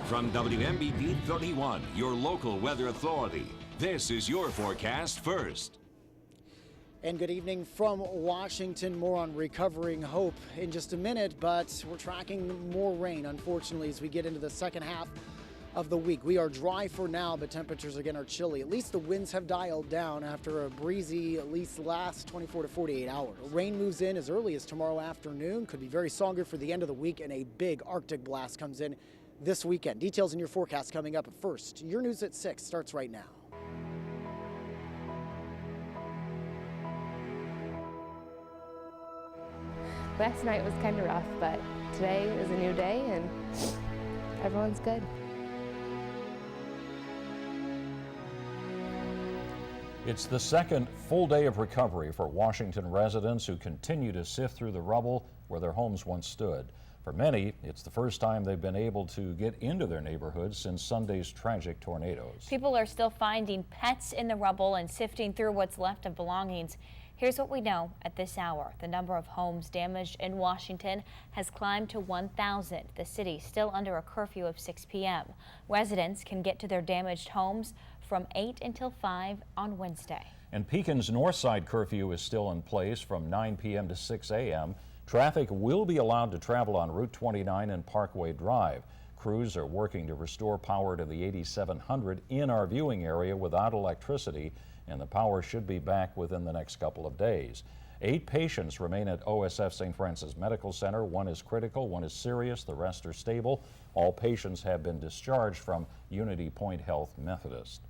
From WMBD 31, your local weather authority, this is your forecast first. And good evening from Washington. More on recovering hope in just a minute, but we're tracking more rain, unfortunately, as we get into the second half of the week. We are dry for now, but temperatures again are chilly. At least the winds have dialed down after a breezy, at least last 24 to 48 hours. Rain moves in as early as tomorrow afternoon. Could be very stronger for the end of the week, and a big Arctic blast comes in this weekend. Details in your forecast coming up. But first, your news at 6 starts right now. Last night was kind of rough, but today is a new day and everyone's good. It's the second full day of recovery for Washington residents who continue to sift through the rubble where their homes once stood. For many, it's the first time they've been able to get into their neighborhoods since Sunday's tragic tornadoes. People are still finding pets in the rubble and sifting through what's left of belongings. Here's what we know at this hour. The number of homes damaged in Washington has climbed to 1,000. The city still under a curfew of 6 p.m. Residents can get to their damaged homes from 8 until 5 on Wednesday. And Pekin's north side curfew is still in place from 9 p.m. to 6 a.m. Traffic will be allowed to travel on Route 29 and Parkway Drive. Crews are working to restore power to the 8700 in our viewing area without electricity, and the power should be back within the next couple of days. 8 patients remain at OSF St. Francis Medical Center. 1 is critical, 1 is serious, the rest are stable. All patients have been discharged from Unity Point Health Methodist.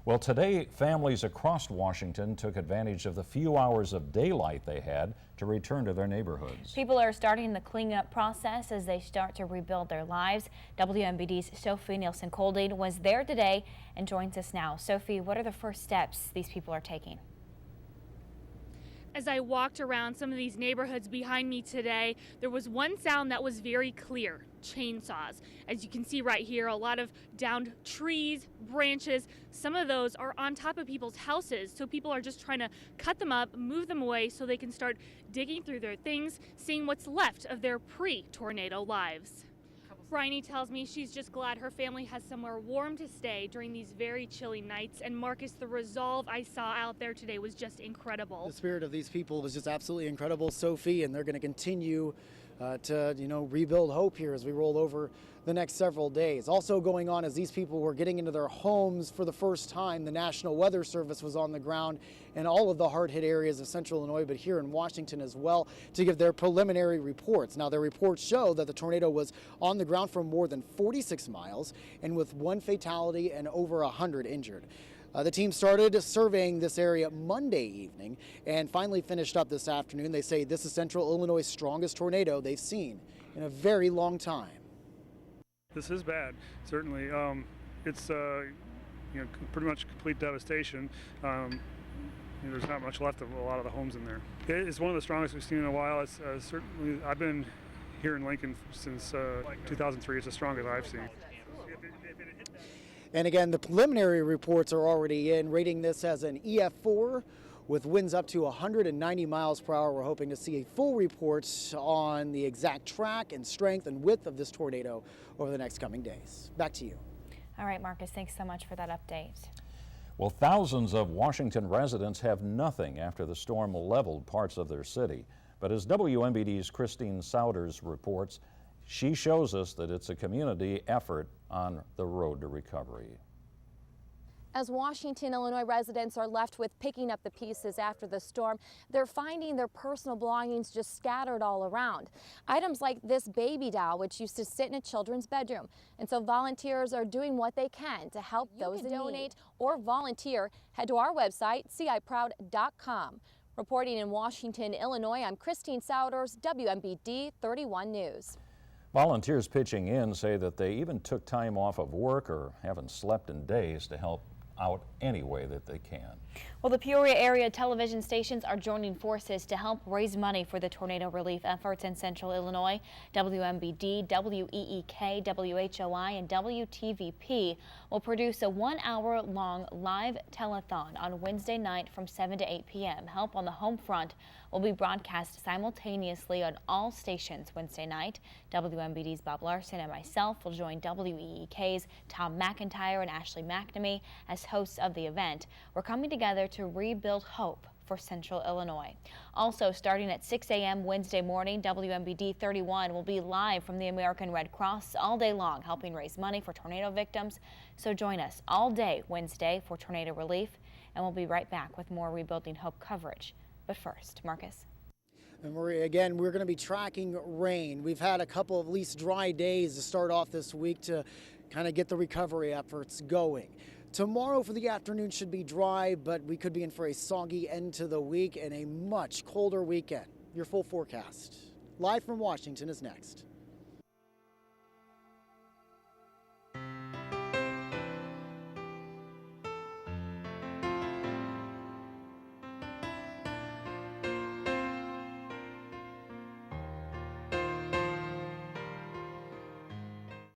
Well, today, families across Washington took advantage of the few hours of daylight they had to return to their neighborhoods. People are starting the cleanup process as they start to rebuild their lives. WMBD's Sophie Nielsen-Colding was there today and joins us now. Sophie, what are the first steps these people are taking? As I walked around some of these neighborhoods behind me today, there was one sound that was very clear: chainsaws. As you can see right here, a lot of downed trees, branches. Some of those are on top of people's houses, so people are just trying to cut them up, move them away so they can start digging through their things, seeing what's left of their pre-tornado lives. Bryony tells me she's just glad her family has somewhere warm to stay during these very chilly nights. And Marcus, the resolve I saw out there today was just incredible. The spirit of these people was just absolutely incredible, Sophie, and they're going to continue to rebuild hope here as we roll over the next several days. Also going on as these people were getting into their homes for the first time, the National Weather Service was on the ground in all of the hard-hit areas of central Illinois, but here in Washington as well, to give their preliminary reports. Now, their reports show that the tornado was on the ground for more than 46 miles and with 1 fatality and over 100 injured. The team started surveying this area Monday evening and finally finished up this afternoon. They say this is Central Illinois' strongest tornado they've seen in a very long time. This is bad, certainly. It's pretty much complete devastation. There's not much left of a lot of the homes in there. It's one of the strongest we've seen in a while. It's certainly, I've been here in Lincoln since 2003. It's the strongest I've seen. And again, the preliminary reports are already in, rating this as an EF4 with winds up to 190 miles per hour. We're hoping to see a full report on the exact track and strength and width of this tornado over the next coming days. Back to you. All right, Marcus, thanks so much for that update. Well, thousands of Washington residents have nothing after the storm leveled parts of their city. But as WMBD's Christine Souders reports, she shows us that it's a community effort on the road to recovery. As Washington, Illinois residents are left with picking up the pieces after the storm, they're finding their personal belongings just scattered all around. Items like this baby doll, which used to sit in a children's bedroom. And so volunteers are doing what they can to help those in donate or volunteer. Head to our website, ciproud.com. Reporting in Washington, Illinois, I'm Christine Souders, WMBD 31 News. Volunteers pitching in say that they even took time off of work or haven't slept in days to help out any way that they can. Well, the Peoria area television stations are joining forces to help raise money for the tornado relief efforts in central Illinois. WMBD, WEEK, WHOI, and WTVP will produce a 1-hour-long live telethon on Wednesday night from 7 to 8 p.m. Help on the home front will be broadcast simultaneously on all stations Wednesday night. WMBD's Bob Larson and myself will join WEEK's Tom McIntyre and Ashley McNamee as hosts of the event. We're coming together to rebuild hope for central Illinois. Also, starting at 6 a.m. Wednesday morning, WMBD 31 will be live from the American Red Cross all day long, helping raise money for tornado victims. So join us all day Wednesday for tornado relief, and we'll be right back with more Rebuilding Hope coverage. But first, Marcus. And Maria, again, we're going to be tracking rain. We've had a couple of at least dry days to start off this week to kind of get the recovery efforts going. Tomorrow for the afternoon should be dry, but we could be in for a soggy end to the week and a much colder weekend. Your full forecast, live from Washington, is next.